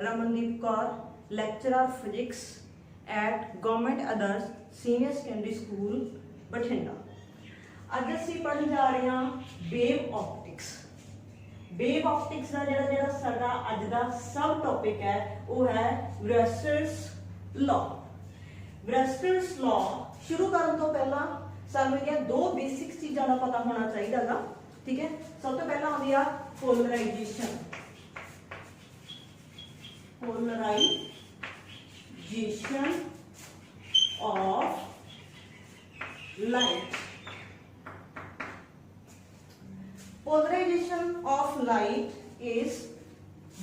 Ramandeep Kaur, lecturer physics at Government Others Senior Secondary School, Bathinda। अज असीं पढ़न जा रहे हैं वेव ऑप्टिक्स। वेव ऑप्टिक्स का जिहड़ा साडा अज दा सब टॉपिक है वो है वृस्टर्स लॉ। वृस्टर्स लॉ शुरू करने तो पहला सानूं दो बेसिक चीज़ों का पता होना चाहिए। ठीक है, सब तो पहला आती है polarization. Polarization of light. Polarization of light is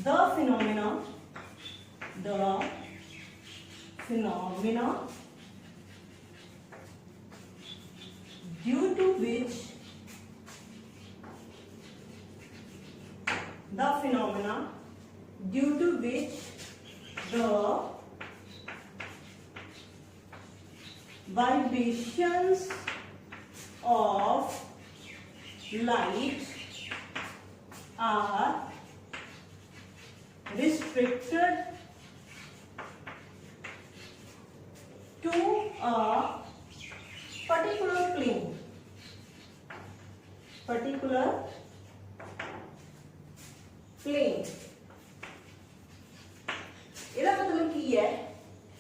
the phenomena due to which the vibrations of light are restricted to a particular plane। ਇਹਦਾ मतलब की है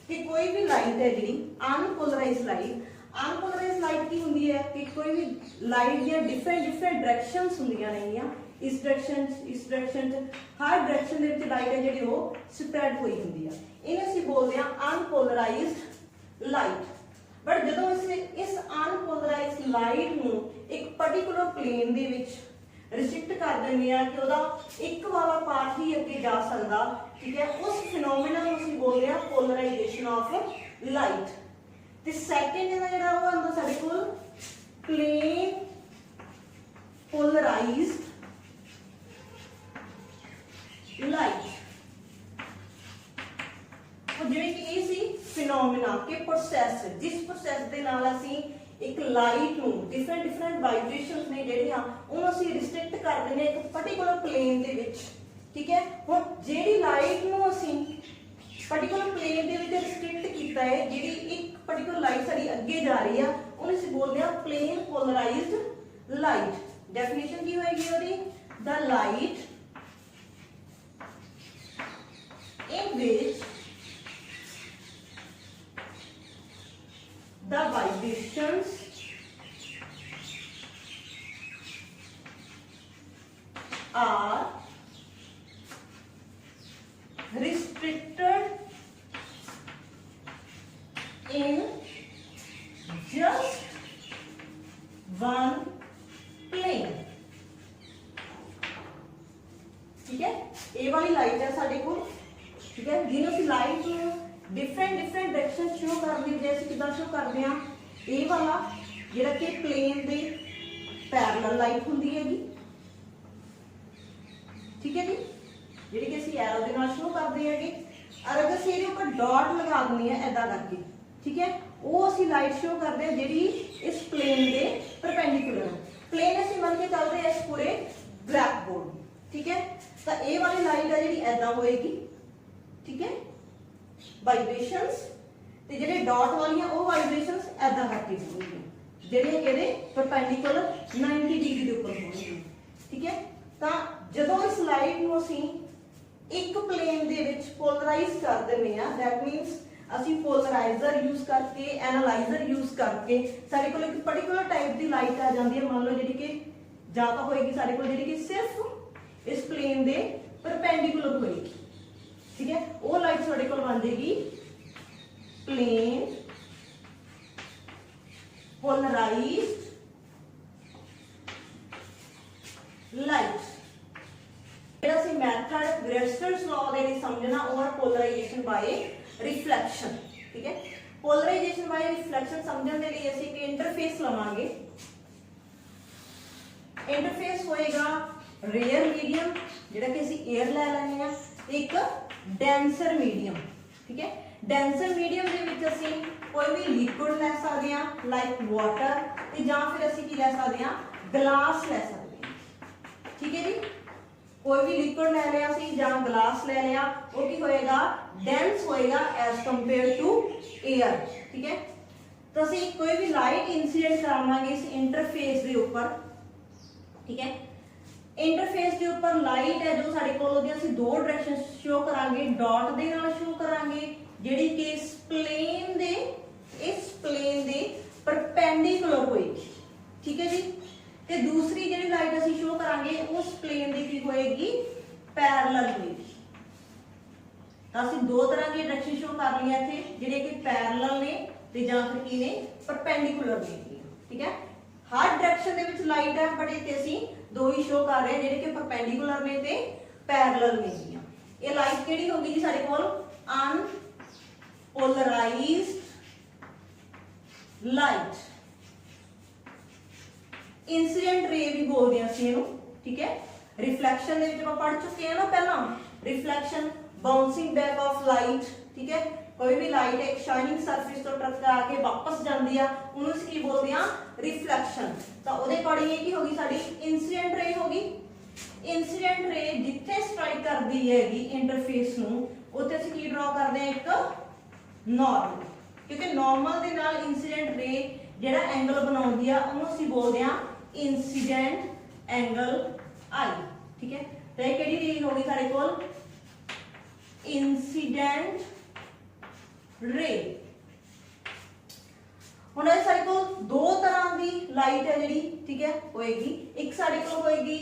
कि कोई भी लाइट है जी अनपोलराइज्ड लाइट की होंगी है कि कोई भी लाइट दी डिफरेंट डायरेक्शंस होंदियां नहीं, इस direction her direction they which light है जी वो स्प्रैड हुई होंदी है। इन्हें असीं बोलते हैं अनपोलराइज्ड लाइट। बट जदों इस अनपोलराइज्ड लाइट नूं एक पर्टिकुलर प्लेन दे विच रिस्ट्रिक्ट कर देंगे कि वह एक वाला पार्ट ही अगे जा सकता। ठीक है, उस फिनोमिना को असीं बोलते हैं पोलराइजेशन ऑफ लाइट। ते सैकेंड जिहड़ा वो आंदा साडे कोल प्लेन पोलराइज्ड लाइट। जिवें कि ये सी फिनोमिना के प्रोसैस, जिस प्रोसैस दे नाल असीं एक लाइट नूं डिफरेंट वाइब्रेशंस ने जेहड़ियां उहनूं असीं रिस्ट्रिक्ट कर दिंदे एक पर्टिकुलर प्लेन दे विच। ठीक है, हुण जिहड़ी लाइट नूं असीं पर्टिकुलर प्लेन दे विच रिस्ट्रिक्ट कीता है, जिहड़ी एक पर्टिकुलर लाइट साडी अगे जा रही है, उहनूं असीं बोलदे हां प्लेन पोलराइज्ड लाइट। डेफिनेशन की होएगी ओहदी? The light in which the vibrations are restricted in just one plane। ठीक है, ये वाली लाइट है साडे कोल। ठीक है, जिन्हों की लाइट डिफरेंट डायरेक्शन शो करनी, जैसे कि शो करते हैं ये वाला जिहड़ा कि प्लेन दे पैरेलल लाइट होंदी हैगी। ठीक है जी, जिहड़ी कि असीं एरो दे नाल शो करते हैं। और अगर असीं इहदे उपर डॉट लगा देनी है ऐदा करके, ठीक है, वो असीं लाइट शो करते हैं जिहड़ी इस प्लेन दे परपेंडिकुलर है। प्लेन असीं मान के चलते हैं इस पूरे ब्लैक बोर्ड। ठीक है, तो ये वाली लाइट है जिहड़ी ऐदा होएगी। ठीक है, वाइब्रेशंस ते जेडे डॉट वाली वो वाइब्रेशंस ऐदा करके होंगे जेडे इहदे परपेंडिकुलर 90 डिग्री के ऊपर होंगे। ठीक है, तो जदों इस लाइट नूं असीं एक प्लेन दे विच पोलराइज कर दिंदे आ, दैट मीनस असीं पोलराइजर यूज करके एनालाइजर यूज करके साडे कोल एक पर्टिकुलर टाइप दी लाइट आ जांदी है। मान लो जिहड़ी कि जां तां होएगी साडे कोल जिहड़ी कि सिर्फ इस प्लेन दे परपेंडिकुलर होएगी। ठीक है, वो लाइट साडे कोल बन जाएगी प्लेन पोलराइज्ड लाइट। जेहड़ा सी मैथड वृस्टर्स लॉ दे लई समझना वो है पोलराइजेशन बाय रिफ्लेक्शन। ठीक है, पोलराइजेशन बाय रिफ्लेक्शन समझने के लिए असीं एक इंटरफेस लवांगे। इंटरफेस होएगा रेयर मीडियम जिहड़ा कि असीं एयर ले लैंदे आ, एक डेंसर मीडियम। ठीक है, डेंसर मीडियम दे विच असीं कोई भी लिक्विड ले सकते हैं लाइक वाटर, ते जां फिर असीं की ले सकते हैं ग्लास ले सकते हैं। ठीक है जी, कोई भी लिक्विड ले लिया सी या ग्लास ले लिया, वो की होएगा डेंस होएगा एज कंपेयर टू एयर। ठीक है, तो ਅਸੀਂ कोई भी लाइट इंसीडेंट करावांगे इस इंटरफेस के ऊपर। ठीक है, इंटरफेस के ऊपर लाइट है जो साडे कोल ओदी ਅਸੀਂ दो डायरेक्शन शो करांगे, डॉट दे नाल शो करांगे ਜਿਹੜੀ कि इस प्लेन दे परपेंडिकुलर होएगी। ठीक है जी, ਤੇ दूसरी ਜਿਹੜੀ ਲਾਈਟ ਅਸੀਂ ਸ਼ੋ ਕਰਾਂਗੇ ਉਸ ਪਲੇਨ ਦੀ ਕੀ ਹੋਏਗੀ, ਪੈਰਲਲ ਹੋਏਗੀ। ਤਾਂ ਅਸੀਂ ਦੋ ਤਰ੍ਹਾਂ ਦੀ ਡਾਇਰੈਕਸ਼ਨ ਸ਼ੋ ਕਰ ਲਈਆਂ ਇੱਥੇ, ਜਿਹੜੇ ਕਿ ਪੈਰਲਲ ਨੇ ਤੇ ਜਾਂ ਫਿਰ ਕੀ ਨੇ, ਪਰਪੈਂਡੀਕੂਲਰ ਨੇ। ਠੀਕ ਹੈ, ਹਰ ਡਾਇਰੈਕਸ਼ਨ ਦੇ ਵਿੱਚ ਲਾਈਟ ਹੈ, ਬਟ ਇੱਥੇ ਅਸੀਂ ਦੋ ਹੀ ਸ਼ੋ ਕਰ ਰਹੇ ਹਾਂ, ਜਿਹੜੇ ਕਿ ਪਰਪੈਂਡੀਕੂਲਰ ਨੇ ਤੇ ਪੈਰਲਲ ਨੇ। ਇਹ ਲਾਈਟ ਕਿਹੜੀ ਹੋਗੀ ਜੀ ਸਾਡੇ ਕੋਲ, ਅਨਪੋਲਰਾਈਜ਼ਡ ਲਾਈਟ, इंसीडेंट रे भी बोलते हैं ਅਸੀਂ ਇਹਨੂੰ। ठीक है, रिफ्लेक्शन ਦੇ ਵਿੱਚ ਆਪਾਂ ਪੜ ਚੁੱਕੇ ਹਾਂ ਨਾ ਪਹਿਲਾਂ, reflection bouncing back of light. ठीक है, कोई भी लाइट एक शाइनिंग सरफेस ਤੋਂ ਟਕਰਾ ਕੇ ਵਾਪਸ ਜਾਂਦੀ ਆ, ਉਹਨੂੰ ਅਸੀਂ ਕੀ ਬੋਲਦੇ ਆ, रिफ्लेक्शन। ਤਾਂ ਉਹਦੇ ਅਕੋਰਡਿੰਗ ਇਹ ਕੀ ਹੋਗੀ, ਸਾਡੀ इंसीडेंट रे ਹੋਗੀ। इंसीडेंट रे ਜਿੱਥੇ ਸਟ੍ਰਾਈਕ ਕਰਦੀ ਹੈਗੀ ਇੰਟਰਫੇਸ ਨੂੰ, ਉੱਥੇ ਅਸੀਂ ਕੀ ਡਰਾ ਕਰਦੇ ਆ, ਇੱਕ ਨਾਰਮਲ, ਕਿਉਂਕਿ ਨਾਰਮਲ ਦੇ ਨਾਲ इंसीडेंट रे ਜਿਹੜਾ ਐਂਗਲ ਬਣਾਉਂਦੀ ਆ ਉਹਨੂੰ ਅਸੀਂ ਬੋਲਦੇ ਆ इंसीडेंट एंगल आई। ठीक है, तो ये केड़ी रे होगी सारे कोल, इंसीडेंट रे। हुण ये सारे कोल दो तरह दी लाइट है जिहड़ी, ठीक है, होएगी। एक सारे कोल होएगी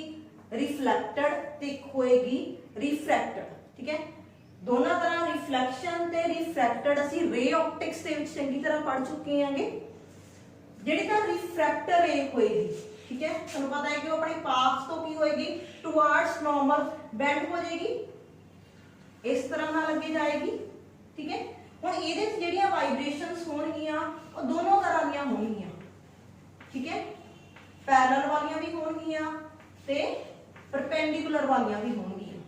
रिफ्लेक्टेड ते एक होएगी रिफ्रैक्टेड। ठीक है, दोनों तरह रिफ्लेक्शन ते रिफ्रैक्टेड ਅਸੀਂ रे ऑप्टिक्स ਦੇ ਵਿੱਚ ਚੰਗੀ ਤਰ੍ਹਾਂ ਪੜ ਚੁੱਕੇ ਹਾਂਗੇ। ਜਿਹੜੀ ਤਾਂ ਰਿਫਰੈਕਟਰ ਰੇ ਹੋਏਗੀ, ठीक है, ਤੁਹਾਨੂੰ ਪਤਾ ਹੈ ਕਿ ਉਹ ਆਪਣੀ ਪਾਥ ਤੋਂ ਕੀ ਹੋਏਗੀ, ਟੁਵਾਰਡਸ ਨਾਰਮਲ ਬੈਂਡ ਹੋ ਜਾਏਗੀ, ਇਸ ਤਰ੍ਹਾਂ ਨਾਲ ਅੱਗੇ ਜਾਏਗੀ। ਠੀਕ ਹੈ, ਹੁਣ ਇਹਦੇ ਵਿੱਚ ਜਿਹੜੀਆਂ ਵਾਈਬ੍ਰੇਸ਼ਨਸ ਹੋਣਗੀਆਂ ਉਹ ਦੋਨੋਂ ਤਰ੍ਹਾਂ ਦੀਆਂ ਹੋਣਗੀਆਂ। ਠੀਕ ਹੈ, ਪੈਰਲਲ ਵਾਲੀਆਂ ਵੀ ਹੋਣਗੀਆਂ ਤੇ ਪਰਪੈਂਡੀਕੂਲਰ ਵਾਲੀਆਂ ਵੀ ਹੋਣਗੀਆਂ।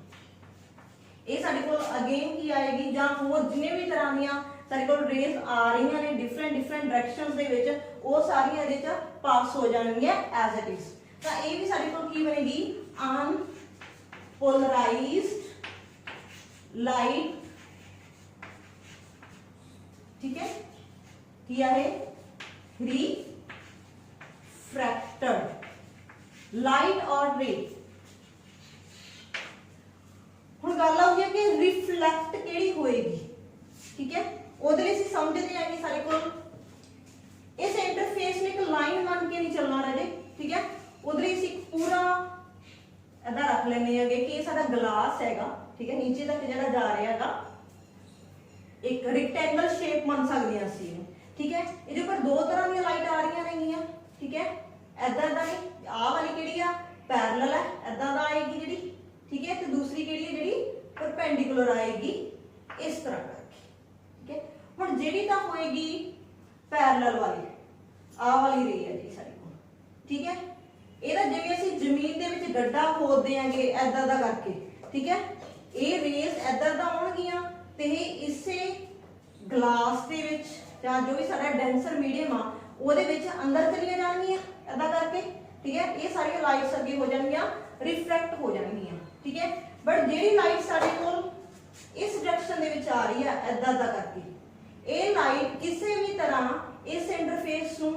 ਇਹ ਸਾਡੇ ਕੋਲ ਅਗੇਨ ਕੀ ਆਏਗੀ, ਜਾਂ ਹੋਰ ਜਿੰਨੇ ਵੀ ਤਰ੍ਹਾਂ ਦੀਆਂ ਸਾਡੇ ਕੋਲ ਰੇਜ਼ ਆ ਰਹੀਆਂ ਨੇ ਡਿਫਰੈਂਟ ਡਾਇਰੈਕਸ਼ਨਸ ਦੇ ਵਿੱਚ, ਉਹ ਸਾਰੀਆਂ ਇਹਦੇ ਚ ਪਾਸ ਹੋ ਜਾਣਗੀਆਂ ਐਜ਼ ਇਟ ਇਜ਼। ਤਾਂ ਇਹ ਵੀ ਸਾਡੇ ਕੋਲ ਕੀ ਬਣੇਗੀ, ਅਨਪੋਲਰਾਈਜ਼ਡ ਲਾਈਟ। ठीक है, किया है रिफ्रैक्टेड लाइट और रे। हुण गल आउंदी है कि रिफ्लेक्ट केड़ी होएगी। ठीक है, ਉਹਦੇ ਲਈ ਅਸੀਂ ਸਮਝਦੇ ਹਾਂ ਕਿ ਸਾਡੇ ਕੋਲ ਇਸ ਇੰਟਰਫੇਸ ਨੂੰ ਇੱਕ ਲਾਈਨ ਬਣ ਕੇ ਨਹੀਂ ਚੱਲਣਾ ਰਹੇ। ਠੀਕ ਹੈ, ਉਹਦੇ ਲਈ ਅਸੀਂ ਪੂਰਾ ਇਦਾਂ ਰੱਖ ਲੈਂਦੇ ਹੈਗੇ ਕਿ ਇਹ ਸਾਡਾ ਗਲਾਸ ਹੈਗਾ। ਠੀਕ ਹੈ, ਨੀਚੇ ਤੱਕ ਜਿਹੜਾ ਜਾ ਰਿਹਾ ਹੈਗਾ ਇੱਕ ਰੈਕਟੈਂਗਲ ਸ਼ੇਪ ਬਣ ਸਕਦੀ ਹੈ ਅਸੀਂ। ਠੀਕ ਹੈ, ਇਹਦੇ ਉੱਪਰ ਦੋ ਤਰ੍ਹਾਂ ਦੀਆਂ ਲਾਈਟ ਆ ਰਹੀਆਂ ਨੇਗੀਆਂ। ਠੀਕ ਹੈ, ਇਦਾਂ ਦਾ ਨਹੀਂ, ਆਹ ਵਾਲੀ ਕਿਹੜੀ ਆ, ਪੈਰਲਲ ਹੈ, ਇਦਾਂ ਦਾ ਆਏਗੀ ਜਿਹੜੀ। ਠੀਕ ਹੈ, ਤੇ ਦੂਸਰੀ ਕਿਹੜੀ ਹੈ, ਜਿਹੜੀ ਪਰਪੈਂਡੀਕੂਲਰ ਆਏਗੀ ਇਸ ਤਰ੍ਹਾਂ ਕਰਕੇ। ठीक है, ਹੁਣ ਜਿਹੜੀ ਤਾਂ ਹੋਏਗੀ ਪੈਰਲਲ ਵਾਲੀ, ਆਹ ਵਾਲੀ ਰੇ ਹੈ ਜੀ ਸਾਡੇ ਕੋਲ। ਠੀਕ ਹੈ, ਇਹਦਾ ਜਿਵੇਂ ਅਸੀਂ ਜ਼ਮੀਨ ਦੇ ਵਿੱਚ ਗੱਡਾ ਖੋਦਦੇ ਆਂਗੇ ਐਦਾਂ ਦਾ ਕਰਕੇ। ਠੀਕ ਹੈ, ਇਹ ਰੇਜ਼ ਐਦਾਂ ਦਾ ਆਉਣਗੀਆਂ ਤੇ ਇਹ ਇਸੇ ਗਲਾਸ ਦੇ ਵਿੱਚ ਜਾਂ ਜੋ ਵੀ ਸਾਡਾ ਡੈਂਸਰ ਮੀਡੀਅਮ ਆ ਉਹਦੇ ਵਿੱਚ ਅੰਦਰ ਚਲੀਆਂ ਜਾਣਗੀਆਂ ਐਦਾਂ ਕਰਕੇ। ਠੀਕ ਹੈ, ਇਹ ਸਾਰੀਆਂ ਲਾਈਟਸ ਅੱਗੇ ਹੋ ਜਾਣਗੀਆਂ, ਰਿਫਰੈਕਟ ਹੋ ਜਾਣਗੀਆਂ। ਠੀਕ ਹੈ, ਬਟ ਜਿਹੜੀ ਲਾਈਟ ਸਾਡੇ ਕੋਲ ਇਸ ਡਾਇਰੈਕਸ਼ਨ ਦੇ ਵਿੱਚ ਆ ਰਹੀ ਹੈ ਐਦਾਂ ਦਾ ਕਰਕੇ, ਇਹ ਲਾਈਟ ਕਿਸੇ ਵੀ ਤਰ੍ਹਾਂ ਇਸ ਇੰਟਰਫੇਸ ਨੂੰ,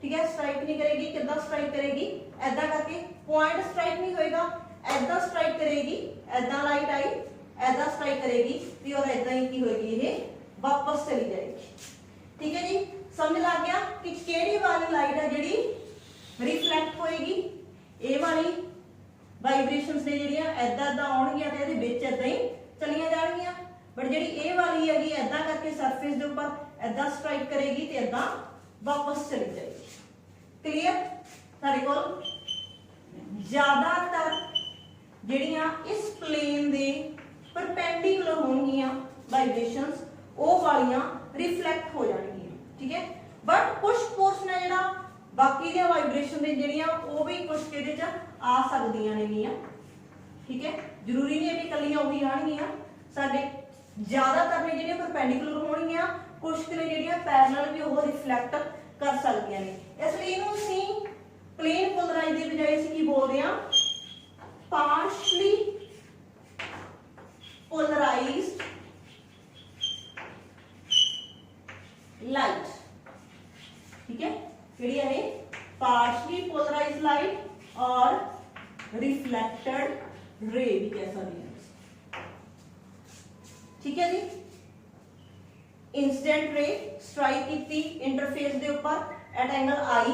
ਠੀਕ ਹੈ, ਸਟ੍ਰਾਈਕ ਨਹੀਂ ਕਰੇਗੀ। ਕਿੱਦਾਂ ਸਟ੍ਰਾਈਕ ਕਰੇਗੀ, ਐਦਾਂ ਕਰਕੇ, ਪੁਆਇੰਟ ਸਟ੍ਰਾਈਕ ਨਹੀਂ ਹੋਏਗਾ, ਐਦਾਂ ਸਟ੍ਰਾਈਕ ਕਰੇਗੀ। ਐਦਾਂ ਲਾਈਟ ਆਈ, ਐਦਾਂ ਸਟ੍ਰਾਈਕ ਕਰੇਗੀ ਤੇ ਔਰ ਐਦਾਂ ਹੀ ਕੀ ਹੋਏਗੀ, ਇਹ ਵਾਪਸ ਚਲੀ ਜਾਏਗੀ। ਠੀਕ ਹੈ ਜੀ, ਸਮਝ ਲੱਗ ਗਿਆ ਕਿ ਕਿਹੜੀ ਵਾਲੀ ਲਾਈਟ ਹੈ ਜਿਹੜੀ ਰਿਫਲੈਕਟ ਹੋਏਗੀ। ਇਹ ਵਾਲੀ ਵਾਈਬ੍ਰੇਸ਼ਨਸ ਨੇ ਜਿਹੜੀਆਂ ਐਦਾਂ ਦਾ ਆਉਣਗੀਆਂ ਤੇ ਇਹਦੇ ਵਿੱਚ ਐਦਾਂ ਹੀ ਚਲੀਆਂ ਜਾਣਗੀਆਂ। ਬਟ ਜਿਹੜੀ ਇਹ ਵਾਲੀ ਹੈਗੀ ਐਦਾਂ ਕਰਕੇ ਸਰਫੇਸ ਦੇ ਉੱਪਰ ਐਦਾਂ ਸਟ੍ਰਾਈਕ ਕਰੇਗੀ ਤੇ ਐਦਾਂ ਵਾਪਸ ਚਲੀ ਜਾਏਗੀ। ਕਲੀਅਰ, ਸਾਡੇ ਕੋਲ ਜ਼ਿਆਦਾਤਰ ਜਿਹੜੀਆਂ ਇਸ ਪਲੇਨ ਦੇ ਪਰਪੈਂਡੀਕੂਲਰ ਹੋਣਗੀਆਂ ਵਾਈਬ੍ਰੇਸ਼ਨਸ, ਉਹ ਵਾਲੀਆਂ ਰਿਫਲੈਕਟ ਹੋ ਜਾਣਗੀਆਂ। ਠੀਕ ਹੈ, ਬਟ ਕੁਝ ਪੋਰਸ਼ਨ ਹੈ ਜਿਹੜਾ ਬਾਕੀ ਦੀਆਂ ਵਾਈਬ੍ਰੇਸ਼ਨ ਦੇ ਜਿਹੜੀਆਂ ਉਹ ਵੀ ਕੁਝ ਇਹਦੇ ਚ ਆ ਸਕਦੀਆਂ ਨੇਗੀਆਂ। ਠੀਕ ਹੈ, ਜ਼ਰੂਰੀ ਨਹੀਂ ਹੈ ਕਿ ਕੱਲੀਆਂ ਉਹੀ ਆਣਗੀਆਂ। ਸਾਡੇ ਜ਼ਿਆਦਾਤਰ ਨੇ ਜਿਹੜੀਆਂ ਪਰਪੈਂਡੀਕੂਲਰ ਹੋਣਗੀਆਂ, ਕੁਝ ਨੇ ਜਿਹੜੀਆਂ ਪੈਰਲਲ ਵੀ ਉਹ ਰਿਫਲੈਕਟ ਕਰ ਸਕਦੀਆਂ ਨੇ। ਇਸ ਲਈ ਇਹਨੂੰ ਅਸੀਂ ਪਲੇਨ ਪੋਲਰਾਈਜ਼ ਦੀ ਬਜਾਏ ਅਸੀਂ ਕੀ ਬੋਲਦੇ ਹਾਂ, ਪਾਰਸ਼ਲੀ polarized light, ठीक है, केड़ी है partially polarized light और reflected ray भी कह सकते हैं, ठीक है जी। इंसिडेंट रे स्ट्राइक की इंटरफेस के उपर एट एंगल आई,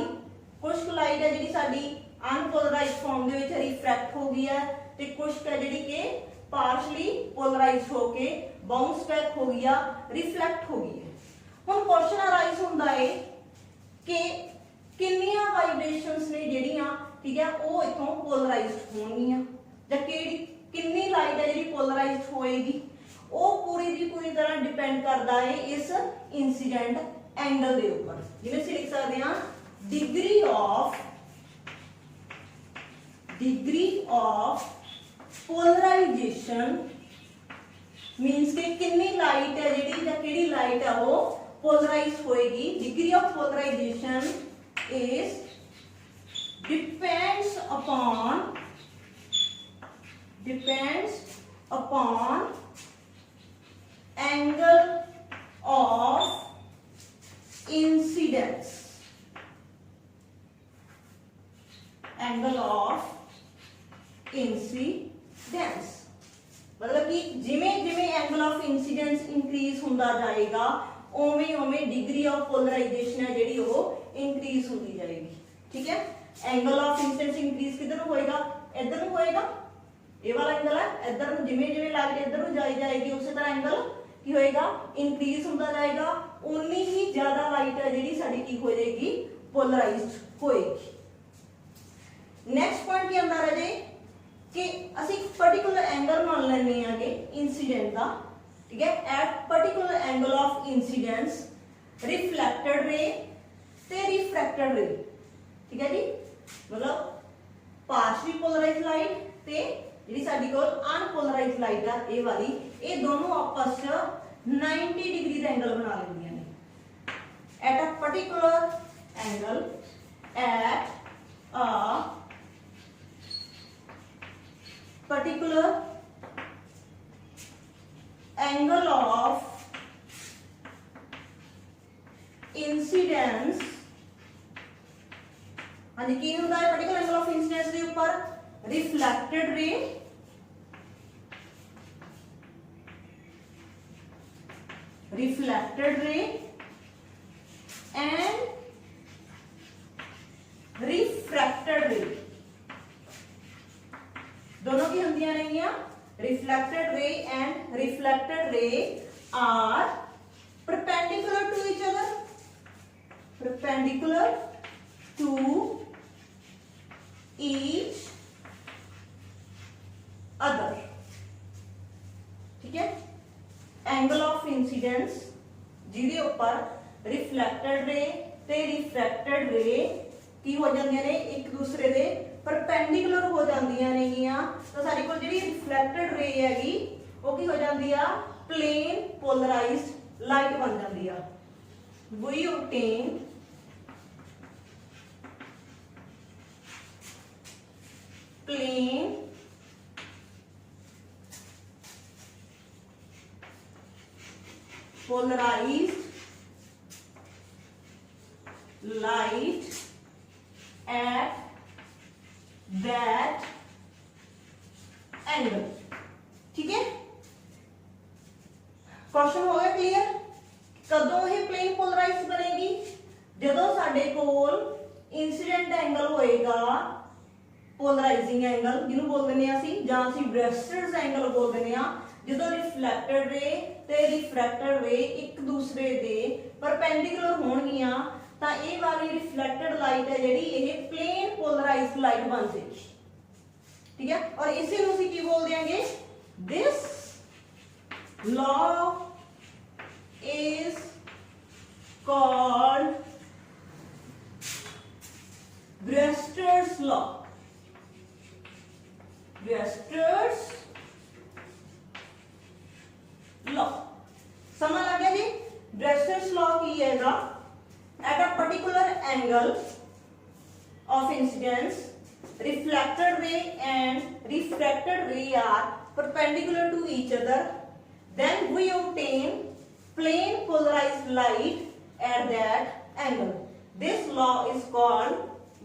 कुछ लाइट है जी साडी अनपोलराइज फॉर्म दे विच रिफ्रैक्ट हो गई है ते कुछ है जी के पार्शली पोलराइज होके बाउंस बैक हो गई, रिफ्लैक्ट हो गई है। हुण क्वेश्चन अराइज हुंदा है कि किन्नियां वाइब्रेशंस ने जेहड़ियां, ठीक है, वो इथों पोलराइज्ड होणगीਆਂ जां किन्नी लाइट है जी पोलराइज्ड होएगी, वो पूरी दी पूरी तरह डिपेंड करता है इस इंसीडेंट एंगल के ऊपर। जिवें ਅਸੀਂ लिख सकते हैं डिग्री ऑफ पोलराइजेशन मींस के कितनी लाइट है जी या केड़ी लाइट है वो पोलराइज होएगी। Degree of polarization is depends upon angle of incidence, मतलब कि जिमें जिमें एंगल ऑफ इंसीडेंस इंक्रीज होंदा जाएगा उवें उवें डिग्री ऑफ पोलराइजेशन है जेडी वो इंक्रीज होती जाएगी, ठीक है। एंगल ऑफ इंसीडेंस इंक्रीज किधर होएगा, इधर होएगा, ये वाला एंगल है इधर, जिमें जिमें लाइट इधर जाई जाएगी उसी तरह एंगल की होएगा इंक्रीज होता जाएगा, उन्नी ही ज्यादा लाइट है जेडी साडी की हो जाएगी पोलराइज्ड होएगी। नेक्स्ट पॉइंट की अंदर है जी कि ਅਸੀਂ पर्टिकुलर एंगल मान लेने आगे इंसीडेंट का, ठीक है, at particular angle of incidence reflected ray ते रिफ्रैक्टेड रे, ठीक है जी, मतलब पार्शियली पोलराइज्ड लाइट ते ਜਿਹੜੀ ਸਾਡੀ ਕੋਲ अनपोलराइज्ड लाइट है ये वाली, ये दोनों आपस में 90 डिग्री का एंगल बना लेंदियां ने eight a particular angle, eight a particular angle of incidence. हाँ जी, की होता है पर्टिकुलर एंगल ऑफ इंसीडेंस के ऊपर रिफ्लेक्टेड रे एंड रिफ्रैक्टेड रे, दोनों की होंदियां रहेंगियां। Reflected ray and reflected ray are perpendicular to each other, perpendicular to each other, ठीक है। एंगल ऑफ इंसीडेंस जिहदे उपर रिफ्लेक्टेड रे ते रिफ्रैक्टेड रे की हो जांदियां ने एक दूसरे दे परपेंडिकुलर हो जांदियां नेगियां, तो साडी कोल जिहड़ी रिफ्लेक्टेड रे हैगी वो की हो जांदी आ प्लेन पोलराइज्ड लाइट बन जांदी आ। We obtain plane polarized light at that angle, ठीक है। क्वेश्चन हो गया क्लियर। कदों ये प्लेन पोलराइज बनेगी, जदों साडे कोल इंसिडेंट एंगल होएगा पोलराइजिंग एंगल जिन्हों बोल देने असी जां असी ब्रेस्टेड एंगल बोल देने आ, जदों रिफ्लेक्टेड रे ते रिफ्रैक्टेड रे एक दूसरे दे परपेंडिकुलर होणगियां तां ये वाली रिफ्लेक्टेड लाइट है जेडी ये प्लेन पोलराइज्ड लाइट बन जाएगी, ठीक है। और इसे नूं असीं की बोल देंगे, this law is called Brewster's law. Brewster's law समझ आ गया जी। ब्रेस्टेड्स लॉ की हैगा, at a particular angle of incidence reflected ray and refracted ray are perpendicular to each other, then we obtain plane polarized light at that angle. This law is called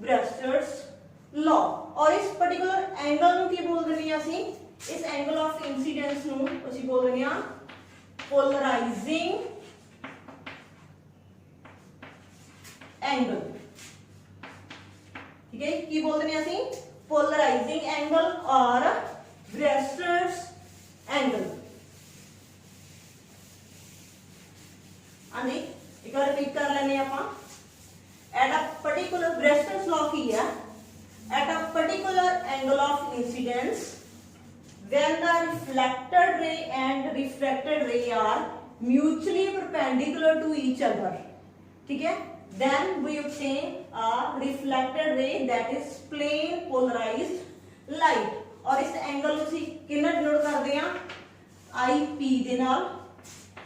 Brewster's law. और इस particular angle ਨੂੰ ਕੀ ਬੋਲ ਦਿੰਦੇ ਹਾਂ ਅਸੀਂ? इस angle of incidence ਨੂੰ ਅਸੀਂ ਬੋਲ ਦਿੰਦੇ ਹਾਂ polarizing angle. ठीक है, की बोल दिंदे ਅਸੀਂ polarizing angle और Brewster's angle. हाँ जी, एक बार रिपीट कर लेने ਆਪਾਂ. At a particular Brewster's law की है, at a particular angle of incidence, when the reflected ray and refracted ray are mutually perpendicular to each other, ठीक है, then we obtain a reflected ray that is plane polarized light. और इस angle ਨੂੰ ਅਸੀਂ ਕਿੰਨਾ denote ਕਰਦੇ ਹਾਂ? IP ਦੇ ਨਾਲ,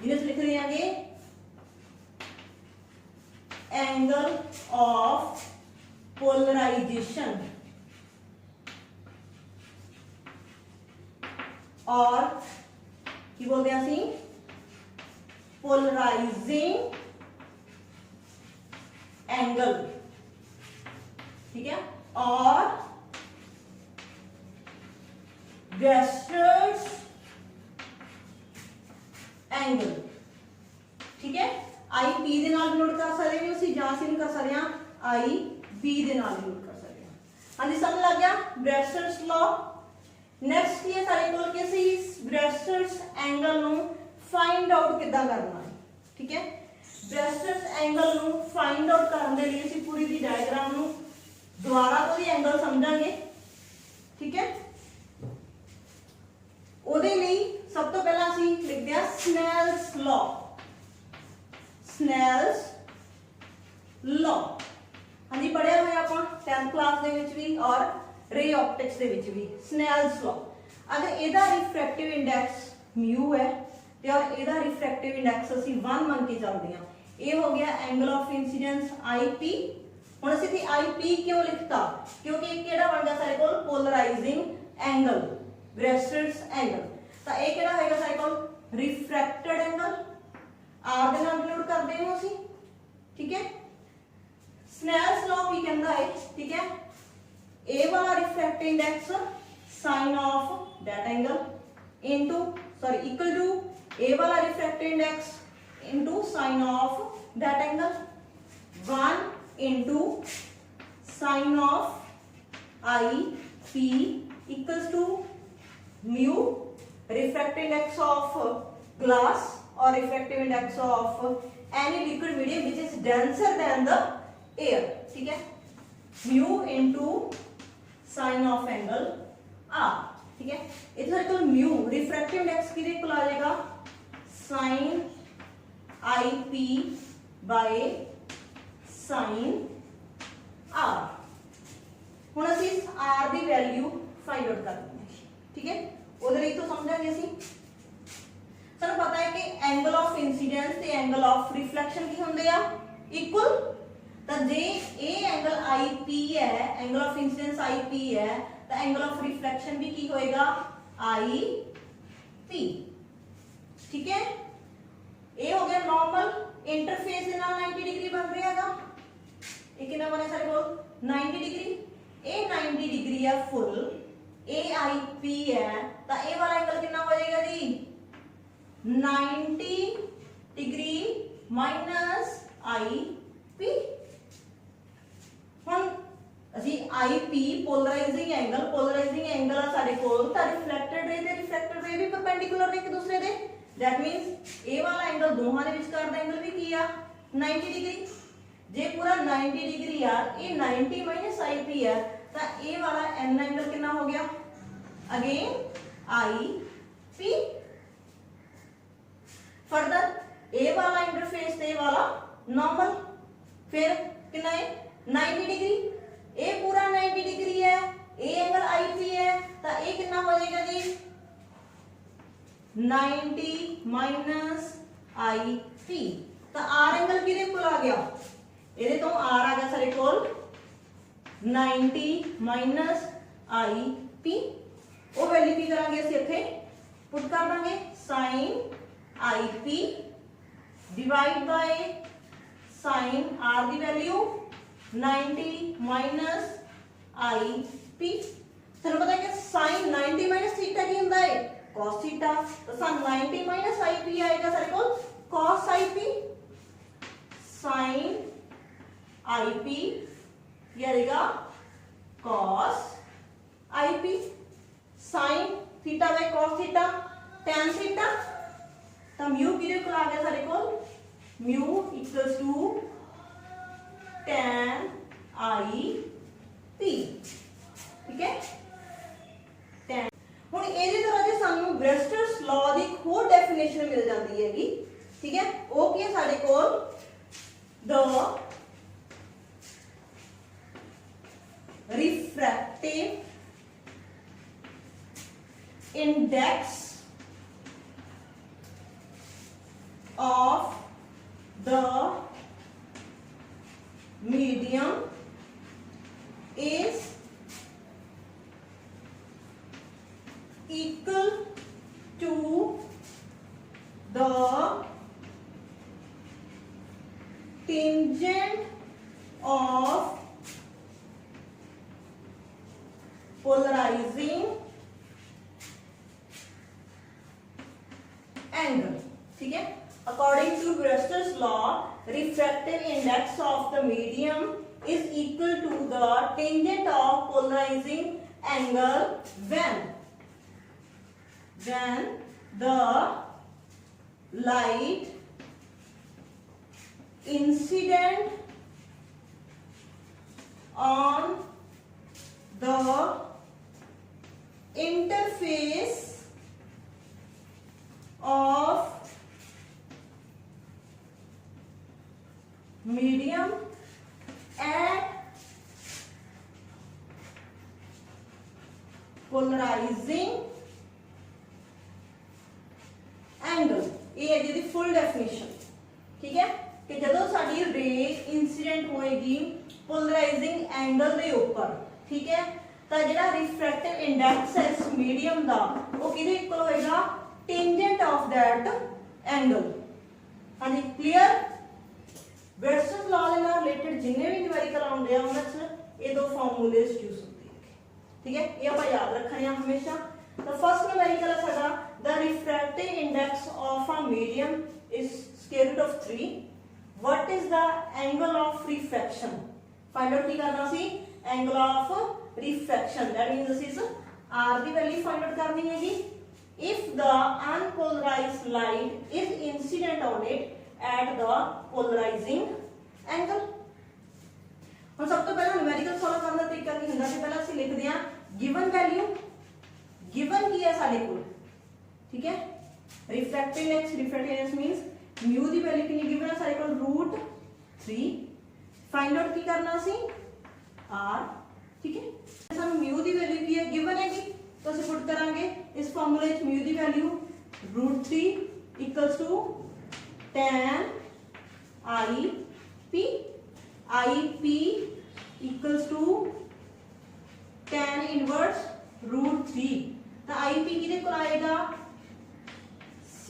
ਜਿਹਨੂੰ ਲਿਖ ਦਿਆਂਗੇ angle of polarization और की बोलते हैं ਅਸੀਂ polarizing angle. ठीक है, और Brewster's angle. ठीक है, IP ਦੇ ਨਾਲ ਨੋਟ ਕਰ ਸਕਦੇ ਹੋ ਤੁਸੀਂ, ਜਾਂ ਅਸੀਂ ਕਰ ਸਕਦੇ ਹਾਂ IB ਦੇ ਨਾਲ ਨੋਟ ਕਰ ਸਕਦੇ ਹਾਂ. ਹਾਂਜੀ, ਸਮਝ ਲੱਗ ਗਿਆ Brewster's law. ਨੈਕਸਟ ਕੀ ਹੈ ਸਾਡੇ ਕੋਲ ਕਿ ਅਸੀਂ Brewster's angle ਨੂੰ ਫਾਈਂਡ ਆਊਟ ਕਿੱਦਾਂ ਕਰਨਾ ਹੈ. ਠੀਕ ਹੈ, Brewster's angle ਨੂੰ ਫਾਈਂਡ ਆਊਟ ਕਰਨ ਦੇ ਲਈ ਅਸੀਂ ਪੂਰੀ ਦੀ ਡਾਇਗਰਾਮ ਨੂੰ ਦੁਬਾਰਾ ਤੋਂ ਹੀ ਐਂਗਲ ਸਮਝਾਂਗੇ. ਠੀਕ ਹੈ, ਉਹਦੇ ਲਈ ਸਭ ਤੋਂ ਪਹਿਲਾਂ ਅਸੀਂ ਲਿਖਦੇ ਹਾਂ Snell's law. Snell's law. हाँ जी, पढ़िया होया ਆਪਾਂ 10th क्लास ਦੇ ਵਿੱਚ ਵੀ और रे ऑप्टिक्स ਦੇ ਵਿੱਚ ਵੀ. Snell's law. अगर ਇਹਦਾ रिफ्रैक्टिव इंडेक्स mu है ਤੇ और ਇਹਦਾ रिफ्रैक्टिव इंडेक्स ਅਸੀਂ 1 ਮੰਨ ਕੇ ਚੱਲਦੇ ਹਾਂ. ਇਹ ਹੋ ਗਿਆ एंगल ऑफ इंसिडेंस IP. ਹੁਣ ਅਸੀਂ ਤੇ IP ਕਿਉਂ ਲਿਖਤਾ? ਕਿਉਂਕਿ ਇਹ ਕਿਹੜਾ ਬਣ ਗਿਆ ਸਾਡੇ ਕੋਲ पोलराइजिंग एंगल, Brewster's angle. ਤਾਂ ਇਹ ਕਿਹੜਾ ਹੋਏਗਾ ਸਾਡੇ ਕੋਲ? Refracted angle. R ਦੇ ਨਾਲ ਡਿਨੋਟ ਕਰਦੇ ਹਾਂ ਅਸੀਂ. ठीक है, Snell's law ਕੀ ਕਹਿੰਦਾ ਹੈ? ठीक है, A वाला refractive index sin of that angle into equal to A वाला refractive index into sin of that angle. 1 into sin of IP equals to mu refractive index of glass or refractive index of any liquid medium which is denser than the air. ठीक है, mu into sin of angle R. ठीक है, इधर तो mu refractive index किधर को ला जाएगा? sin IP by sin R. ਹੁਣ ਅਸੀਂ R ਦੀ ਵੈਲਿਊ ਫਾਈਂਡ ਆਊਟ ਕਰਨੀ ਹੈ. ਠੀਕ ਹੈ, ਉਹਦੇ ਲਈ ਤੋਂ ਸਮਝਾਂਗੇ ਅਸੀਂ. ਸਾਨੂੰ ਪਤਾ ਹੈ ਕਿ एंगल ऑफ इंसिडेंस ਤੇ एंगल ऑफ रिफ्लेक्शन ਕੀ ਹੁੰਦੇ ਆ? इक्वल. ਤਾਂ ਜੇ ਇਹ एंगल IP ਹੈ, एंगल ऑफ इंसिडेंस IP ਹੈ, ਤਾਂ एंगल ऑफ रिफ्लेक्शन भी ਕੀ ਹੋਏਗਾ? IP. ठीक है, ਇਹ ਹੋ ਗਿਆ नॉर्मल. इंटरफेस ਦੇ ਨਾਲ 90 डिग्री बन ਰਿਹਾ ਹੈਗਾ. ਇਹ ਕਿੰਨਾ ਬਣਿਆ ਸਾਡੇ ਕੋਲ? 90 डिग्री. ਇਹ 90 डिग्री ਹੈ फुल. ਇਹ IP है, ਤਾਂ ਇਹ वाला एंगल कितना हो जाएगा जी? 90 डिग्री माइनस IP. हम ਅਸੀਂ IP पोलराइजिंग एंगल ਆ ਸਾਡੇ ਕੋਲ, ਤਾਂ ਰਿਫਲੈਕਟਡ ਰੇ ਤੇ ਰਿਫਰੈਕਟਡ ਰੇ ਵੀ ਪਰਪੈਂਡੀਕੂਲਰ ਨੇ ਇੱਕ ਦੂਸਰੇ ਦੇ. दैट मींस ਇਹ ਵਾਲਾ एंगल ਦੋਹਾਂ ਦੇ ਵਿਚਕਾਰ ਦਾ एंगल ਵੀ ਕੀ ਆ? 90 डिग्री. ਜੇ ਪੂਰਾ 90 डिग्री ਆ, ਇਹ 90 माइनस IP ਆ, ਤਾਂ ਇਹ ਵਾਲਾ n एंगल कितना हो गया? Again IP. फर्दर ए वाला इंटरफेस ते वाला नॉर्मल, फिर कितना है? 90 डिग्री. ए पूरा 90 डिग्री है, ए एंगल IP है, तो ए कितना हो जाएगा जी? 90 माइनस IP. तो R एंगल किधे कोल आ गया? ਇਹਦੇ ਤੋਂ R ਆ ਗਿਆ ਸਾਡੇ ਕੋਲ 90 माइनस IP. ਉਹ ਵੈਲਿਊ ਕੀ ਕਰਾਂਗੇ ਅਸੀਂ ਇੱਥੇ पुट कर देंगे sine I P divide by sine R की वैल्यू 90 माइनस आई पी। तेन पता है कि साइन 90 माइनस थीटा की होंगे है कॉस थीटा, तो सन 90 माइनस आई पी आएगा सारे को cos i p sine I p ये आएगा cos i p sine theta by cos theta tan theta, तो म्यू किहदे कोल आ गया सारे कोल mu equals to tan I p. ठीक है tan हुण इहदे तरह जे सानू ब्रेस्टर्स लॉ दी एक होर डेफिनेशन मिल जाती हैगी। ठीक है वो की है साडे कोल the refractive index of the medium is equal to the tangent of polarizing angle। ठीक है according to Brewster's law refractive index of the medium is equal to the tangent of polarizing angle when the light incident on the interface of medium at polarizing angle। ये है जी full definition. ठीक है कि जदों साडी रे incident होएगी polarising angle के ऊपर, ठीक है तो जो रिफ्रैक्टिव इंडेक्स है इस मीडियम का वो किहदे इक्वल होएगा टेंजेंट ऑफ दैट एंगल। हाँ जी क्लीयर। ब्रेस्टर्स लॉ के नाल रिलेटेड जिन्ने भी न्यूमेरिकल आउंदे आ उन्हां च ये दो फार्मूलेस यूज होंदे हैं। ठीक है ये आप याद रखने हैं हमेशा। तो फर्स्ट न्यूमेरिकल है साडा the refractive index of a medium is square root of 3। What is the angle of refraction. Find out की करना सी angle of refraction that means this is r की वैल्यू फाइंड आउट करनी हैगी। if the unpolarized light is incident on it at the polarizing angle। हम सब तो पहला न्यूमेरिकल सॉल्व करने का तरीका की ਹੁੰਦਾ ਸੀ ਪਹਿਲਾਂ ਅਸੀਂ ਲਿਖਦੇ ਹਾਂ गिवन वैल्यू। गिवन ਕੀ ਹੈ ਸਾਡੇ ਕੋਲ। ठीक है रिफ्रैक्टिव इंडेक्स मींस म्यू ਦੀ वैल्यू ਕਿੰਨੀ गिवन ਹੈ ਸਾਡੇ ਕੋਲ √3। फाइंड आउट की करना ਸੀ r। ठीक है ਸਾਨੂੰ म्यू ਦੀ वैल्यू ਕੀ ਹੈ गिवन हैगी तो ਅਸੀਂ पुट करांगे इस फार्मूले च म्यू दी value √3 equals to tan I P equals to tan inverse √3। तो आई पी किहदे कोल आएगा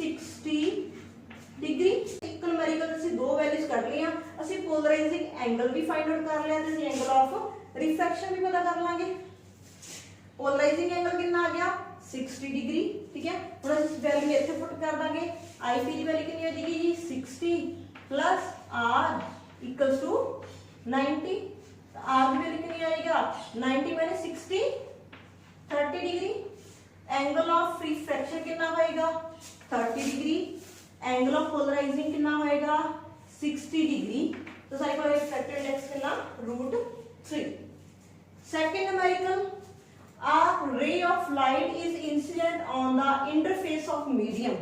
60 डिग्री। एक न्यूमेरिकल ਅਸੀਂ दो वैल्यूज कढ लिया ਅਸੀਂ पोलराइजिंग एंगल भी फाइंड आउट कर लिया ते एंगल ऑफ रिफ्रैक्शन भी पता कर लांगे। पोलराइजिंग एंगल कितना आ गया 60 डिग्री। ठीक है हम इस वैल्यू इत्थे पुट कर देंगे आई पी की वैल्यू कितनी आ जाएगी जी 60 प्लस आर इक्वल्स टू 90। तो आर की वैल्यू कितनी आएगा 90 minus 60 30 degree. Angle of refraction कितना होएगा 30 डिग्री। एंगल ऑफ पोलराइजिंग कितना होएगा 60 डिग्री। तो सारे को रिफ्रैक्टिव इंडेक्स कितना √3। Second numerical a ray of light is incident on the interface of medium।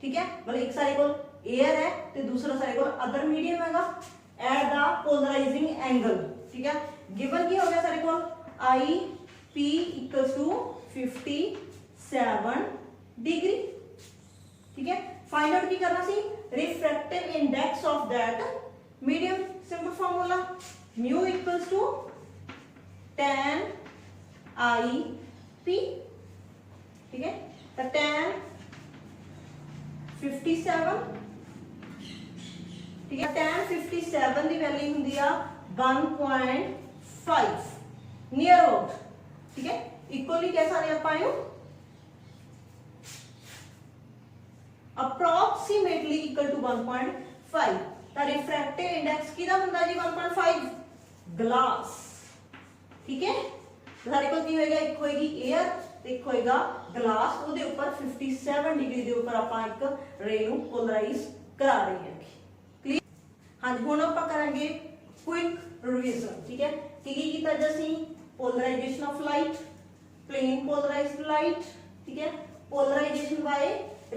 ठीक है मतलब एक सारे को एयर है तो दूसरा सारे को अदर मीडियम हैगा at the polarizing angle। ठीक है गिवन की हो गया सारे को आई पी इक्वल्स टू 57 डिग्री। ठीक है फाइंड आउट की करना सी refractive index of that medium. Simple formula mu equals to tan I p. ठीक है तो tan 57, ठीक है। tan 57 की वैल्यू होंगी 1.5 नियर अबाउट, ठीक है। इक्वली कह सकते आप अप्रोक्सीमेटली इक्वल टू 1.5। तो रिफ्रैक्टिव इंडेक्स किहदा हुंदा जी 1.5 ग्लास, ठीक है। सारे को की होएगा, एक होएगी एयर ते एक होएगा ग्लास, ਉਹਦੇ ਉੱਪਰ 57 डिग्री ਦੇ ਉੱਪਰ ਆਪਾਂ ਇੱਕ ਰੇ ਨੂੰ ਪੋਲਰਾਈਜ਼ ਕਰਾ ਰਹੇ ਹਾਂ। ਕਲੀਅਰ? ਹਾਂਜੀ, ਹੁਣ ਆਪਾਂ ਕਰਾਂਗੇ ਕੁਇਕ ਰਿਵੀਜ਼ਨ, ਠੀਕ ਹੈ। ਕੀ ਕੀਤਾ ਜੀ ਅਸੀਂ? Polarization of light, plane polarized light, ठीक है। Polarization by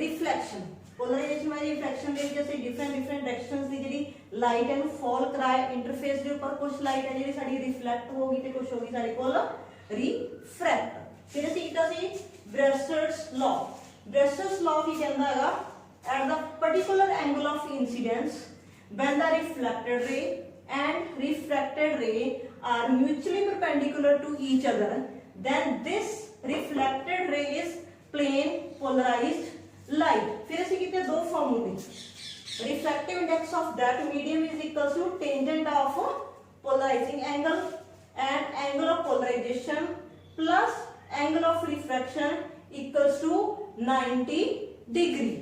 reflection, polarization by reflection ਦੇ ਵਿੱਚ ਅਸੀਂ डिफरेंट डायरेक्शंस ਦੀ ਜਿਹੜੀ ਲਾਈਟ ਹੈ ਨੂੰ ਫਾਲ ਕਰਾਇਆ ਇੰਟਰਫੇਸ ਦੇ ਉੱਪਰ। ਕੁਝ ਲਾਈਟ ਹੈ ਜਿਹੜੀ ਸਾਡੀ ਰਿਫਲੈਕਟ ਹੋਗੀ ਤੇ ਕੁਝ ਹੋਗੀ ਸਾਡੇ ਕੋਲ ਰਿਫਰੈਕਟ। ਫਿਰ ਅਸੀਂ ਕੀਤਾ ਸੀ ਬ੍ਰੈਸਟਰਸ ਲਾਅ। ਬ੍ਰੈਸਟਰਸ ਲਾਅ ਕੀ ਕਹਿੰਦਾ ਹੈਗਾ? At the particular angle of incidence when the reflected ray and refracted ray are mutually perpendicular to each other, then this reflected ray is plane polarized light। फिर ऐसे कितने दो फॉर्मूले, refractive index of that medium is equal to tangent of polarizing angle and angle of polarization plus angle of refraction equals to 90 degree।